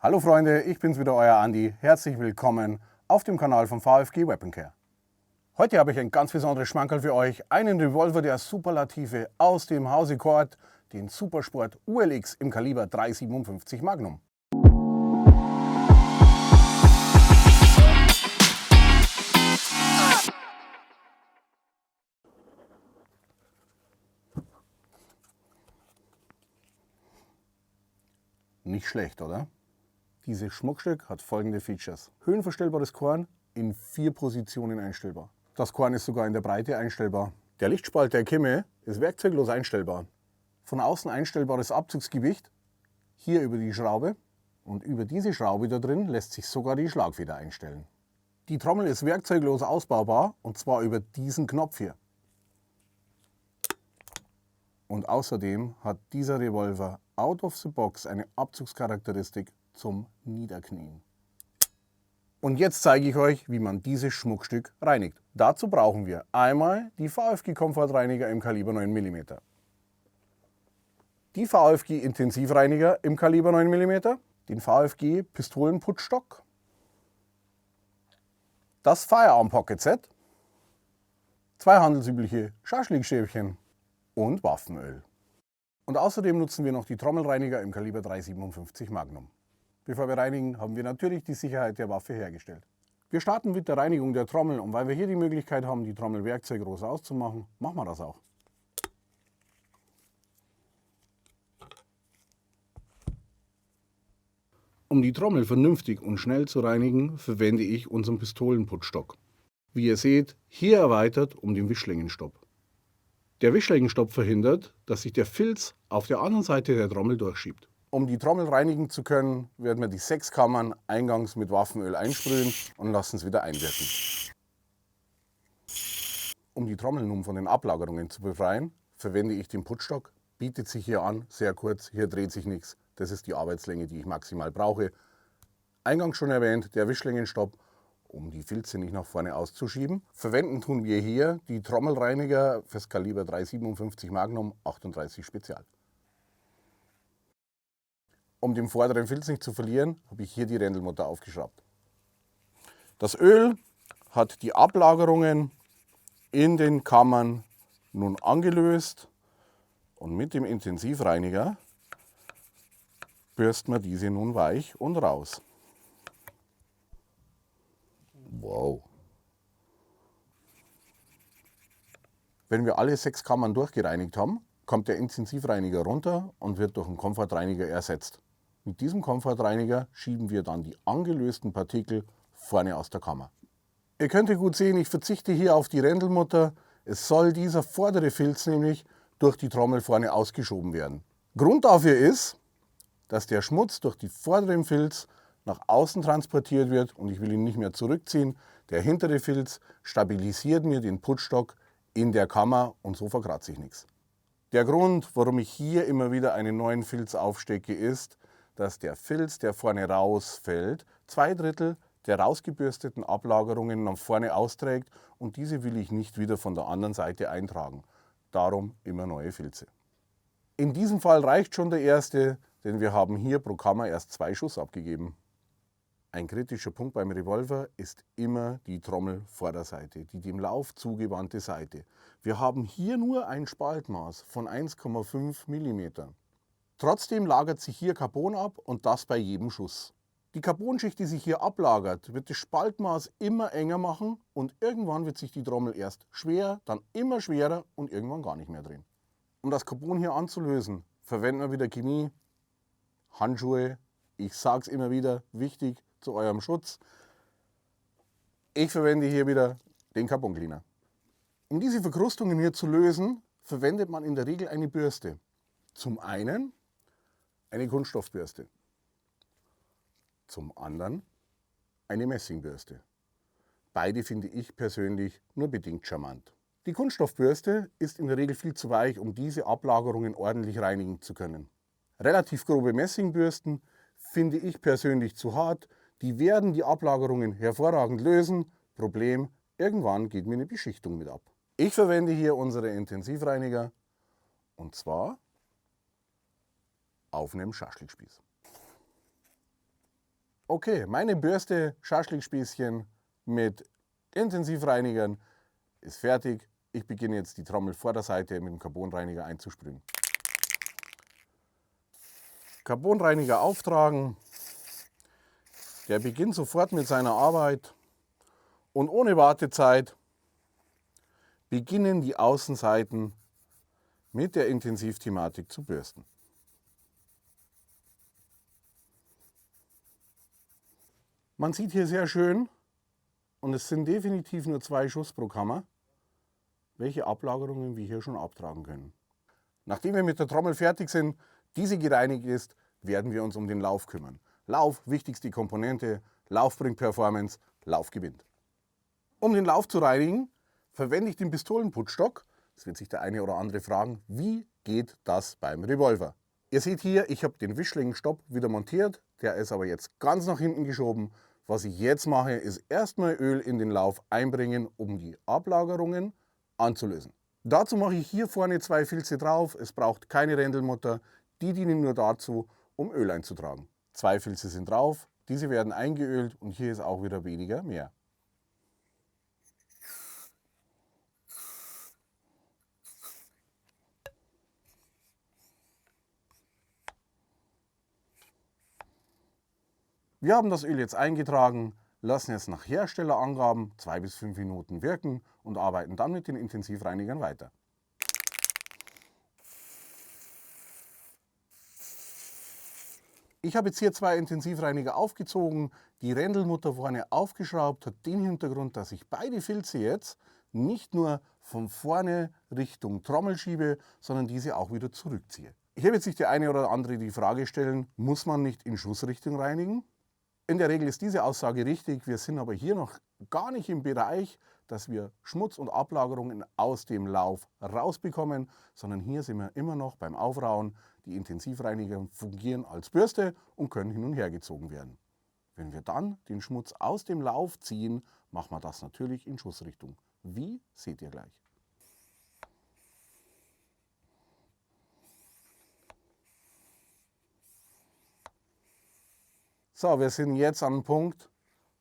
Hallo Freunde, ich bin's wieder, euer Andi. Herzlich willkommen auf dem Kanal von VfG Weapon Care. Heute habe ich ein ganz besonderes Schmankerl für euch. Einen Revolver der Superlative aus dem Hause Kort, den Supersport ULX im Kaliber 357 Magnum. Nicht schlecht, oder? Dieses Schmuckstück hat folgende Features. Höhenverstellbares Korn in 4 Positionen einstellbar. Das Korn ist sogar in der Breite einstellbar. Der Lichtspalt der Kimme ist werkzeuglos einstellbar. Von außen einstellbares Abzugsgewicht, hier über die Schraube. Und über diese Schraube da drin lässt sich sogar die Schlagfeder einstellen. Die Trommel ist werkzeuglos ausbaubar und zwar über diesen Knopf hier. Und außerdem hat dieser Revolver out of the box eine Abzugscharakteristik zum Niederknien. Und jetzt zeige ich euch, wie man dieses Schmuckstück reinigt. Dazu brauchen wir einmal die VfG Komfortreiniger im Kaliber 9 mm, die VfG Intensivreiniger im Kaliber 9 mm, den VfG Pistolenputzstock, das Firearm Pocket Set, 2 handelsübliche Schaschlikstäbchen und Waffenöl. Und außerdem nutzen wir noch die Trommelreiniger im Kaliber 357 Magnum. Bevor wir reinigen, haben wir natürlich die Sicherheit der Waffe hergestellt. Wir starten mit der Reinigung der Trommel und weil wir hier die Möglichkeit haben, die Trommel werkzeuglos auszumachen, machen wir das auch. Um die Trommel vernünftig und schnell zu reinigen, verwende ich unseren Pistolenputzstock. Wie ihr seht, hier erweitert um den Wischlängenstopp. Der Wischlängenstopp verhindert, dass sich der Filz auf der anderen Seite der Trommel durchschiebt. Um die Trommel reinigen zu können, werden wir die 6 Kammern eingangs mit Waffenöl einsprühen und lassen es wieder einwirken. Um die Trommel nun von den Ablagerungen zu befreien, verwende ich den Putzstock. Bietet sich hier an, sehr kurz, hier dreht sich nichts. Das ist die Arbeitslänge, die ich maximal brauche. Eingangs schon erwähnt, der Wischlängenstopp, um die Filze nicht nach vorne auszuschieben. Verwenden tun wir hier die Trommelreiniger fürs Kaliber 357 Magnum 38 Spezial. Um den vorderen Filz nicht zu verlieren, habe ich hier die Rändelmutter aufgeschraubt. Das Öl hat die Ablagerungen in den Kammern nun angelöst und mit dem Intensivreiniger bürsten wir diese nun weich und raus. Wow! Wenn wir alle 6 Kammern durchgereinigt haben, kommt der Intensivreiniger runter und wird durch einen Komfortreiniger ersetzt. Mit diesem Komfortreiniger schieben wir dann die angelösten Partikel vorne aus der Kammer. Ihr könnt gut sehen, ich verzichte hier auf die Rändelmutter. Es soll dieser vordere Filz nämlich durch die Trommel vorne ausgeschoben werden. Grund dafür ist, dass der Schmutz durch die vorderen Filz nach außen transportiert wird und ich will ihn nicht mehr zurückziehen. Der hintere Filz stabilisiert mir den Putzstock in der Kammer und so verkratze ich nichts. Der Grund, warum ich hier immer wieder einen neuen Filz aufstecke, ist, dass der Filz, der vorne rausfällt, 2/3 der rausgebürsteten Ablagerungen nach vorne austrägt und diese will ich nicht wieder von der anderen Seite eintragen. Darum immer neue Filze. In diesem Fall reicht schon der erste, denn wir haben hier pro Kammer erst 2 Schuss abgegeben. Ein kritischer Punkt beim Revolver ist immer die Trommelvorderseite, die dem Lauf zugewandte Seite. Wir haben hier nur ein Spaltmaß von 1,5 mm. Trotzdem lagert sich hier Carbon ab und das bei jedem Schuss. Die Carbonschicht, die sich hier ablagert, wird das Spaltmaß immer enger machen und irgendwann wird sich die Trommel erst schwer, dann immer schwerer und irgendwann gar nicht mehr drehen. Um das Carbon hier anzulösen, verwenden wir wieder Chemie, Handschuhe. Ich sage es immer wieder, wichtig zu eurem Schutz. Ich verwende hier wieder den Carbon Cleaner. Um diese Verkrustungen hier zu lösen, verwendet man in der Regel eine Bürste. Zum einen eine Kunststoffbürste, zum anderen eine Messingbürste. Beide finde ich persönlich nur bedingt charmant. Die Kunststoffbürste ist in der Regel viel zu weich, um diese Ablagerungen ordentlich reinigen zu können. Relativ grobe Messingbürsten finde ich persönlich zu hart. Die werden die Ablagerungen hervorragend lösen. Problem, irgendwann geht mir eine Beschichtung mit ab. Ich verwende hier unsere Intensivreiniger und zwar auf einem Schaschlikspieß. Okay, meine Bürste Schaschlikspießchen mit Intensivreinigern ist fertig. Ich beginne jetzt die Trommelvorderseite mit dem Carbonreiniger einzusprühen. Carbonreiniger auftragen. Der beginnt sofort mit seiner Arbeit und ohne Wartezeit beginnen die Außenseiten mit der Intensivthematik zu bürsten. Man sieht hier sehr schön, und es sind definitiv nur 2 Schuss pro Kammer, welche Ablagerungen wir hier schon abtragen können. Nachdem wir mit der Trommel fertig sind, diese gereinigt ist, werden wir uns um den Lauf kümmern. Lauf, wichtigste Komponente, Lauf bringt Performance, Lauf gewinnt. Um den Lauf zu reinigen, verwende ich den Pistolenputzstock. Es wird sich der eine oder andere fragen, wie geht das beim Revolver? Ihr seht hier, ich habe den Wischlingenstopp wieder montiert, der ist aber jetzt ganz nach hinten geschoben. Was ich jetzt mache, ist erstmal Öl in den Lauf einbringen, um die Ablagerungen anzulösen. Dazu mache ich hier vorne 2 Filze drauf. Es braucht keine Rändelmutter. Die dienen nur dazu, um Öl einzutragen. 2 Filze sind drauf, diese werden eingeölt und hier ist auch wieder weniger mehr. Wir haben das Öl jetzt eingetragen, lassen es nach Herstellerangaben 2 bis 5 Minuten wirken und arbeiten dann mit den Intensivreinigern weiter. Ich habe jetzt hier 2 Intensivreiniger aufgezogen, die Rändelmutter vorne aufgeschraubt, hat den Hintergrund, dass ich beide Filze jetzt nicht nur von vorne Richtung Trommel schiebe, sondern diese auch wieder zurückziehe. Hier wird sich der eine oder andere die Frage stellen, muss man nicht in Schussrichtung reinigen? In der Regel ist diese Aussage richtig, wir sind aber hier noch gar nicht im Bereich, dass wir Schmutz und Ablagerungen aus dem Lauf rausbekommen, sondern hier sind wir immer noch beim Aufrauen. Die Intensivreiniger fungieren als Bürste und können hin und her gezogen werden. Wenn wir dann den Schmutz aus dem Lauf ziehen, machen wir das natürlich in Schussrichtung. Wie, seht ihr gleich. So, wir sind jetzt an einem Punkt,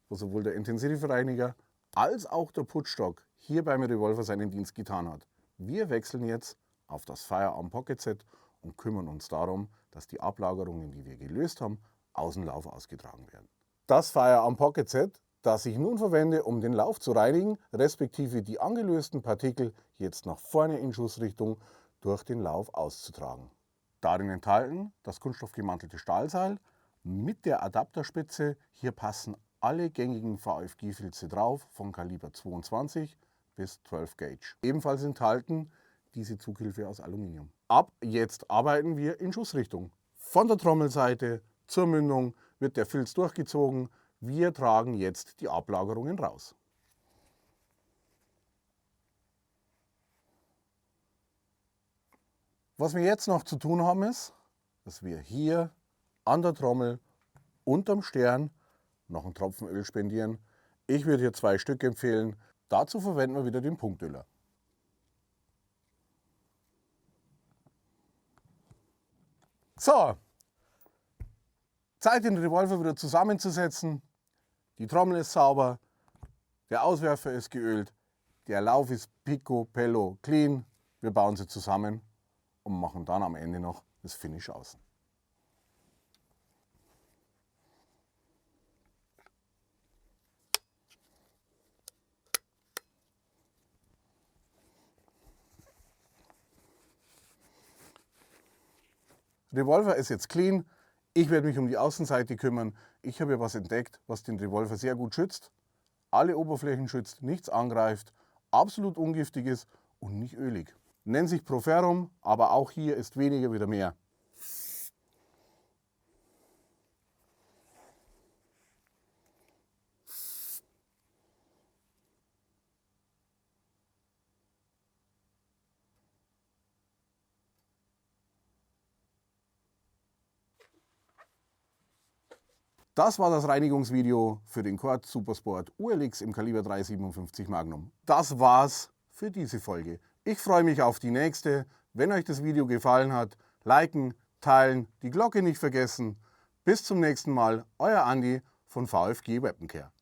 wo sowohl der Intensivreiniger als auch der Putzstock hier beim Revolver seinen Dienst getan hat. Wir wechseln jetzt auf das Firearm Pocket Set und kümmern uns darum, dass die Ablagerungen, die wir gelöst haben, aus dem Lauf ausgetragen werden. Das Firearm Pocket Set, das ich nun verwende, um den Lauf zu reinigen, respektive die angelösten Partikel jetzt nach vorne in Schussrichtung durch den Lauf auszutragen. Darin enthalten das kunststoffgemantelte Stahlseil mit der Adapterspitze. Hier passen alle gängigen VFG-Filze drauf, von Kaliber 22 bis 12 Gauge. Ebenfalls enthalten diese Zughilfe aus Aluminium. Ab jetzt arbeiten wir in Schussrichtung. Von der Trommelseite zur Mündung wird der Filz durchgezogen. Wir tragen jetzt die Ablagerungen raus. Was wir jetzt noch zu tun haben ist, dass wir hier an der Trommel unterm Stern noch einen Tropfen Öl spendieren. Ich würde hier 2 Stück empfehlen. Dazu verwenden wir wieder den Punktöler. So, Zeit den Revolver wieder zusammenzusetzen. Die Trommel ist sauber, der Auswerfer ist geölt, der Lauf ist picobello clean. Wir bauen sie zusammen und machen dann am Ende noch das Finish außen. Revolver ist jetzt clean. Ich werde mich um die Außenseite kümmern. Ich habe hier was entdeckt, was den Revolver sehr gut schützt. Alle Oberflächen schützt, nichts angreift, absolut ungiftig ist und nicht ölig. Nennt sich Proferum, aber auch hier ist weniger wieder mehr. Das war das Reinigungsvideo für den Kord Supersport ULX im Kaliber 357 Magnum. Das war's für diese Folge. Ich freue mich auf die nächste. Wenn euch das Video gefallen hat, liken, teilen, die Glocke nicht vergessen. Bis zum nächsten Mal, euer Andi von VfG Weppenkär.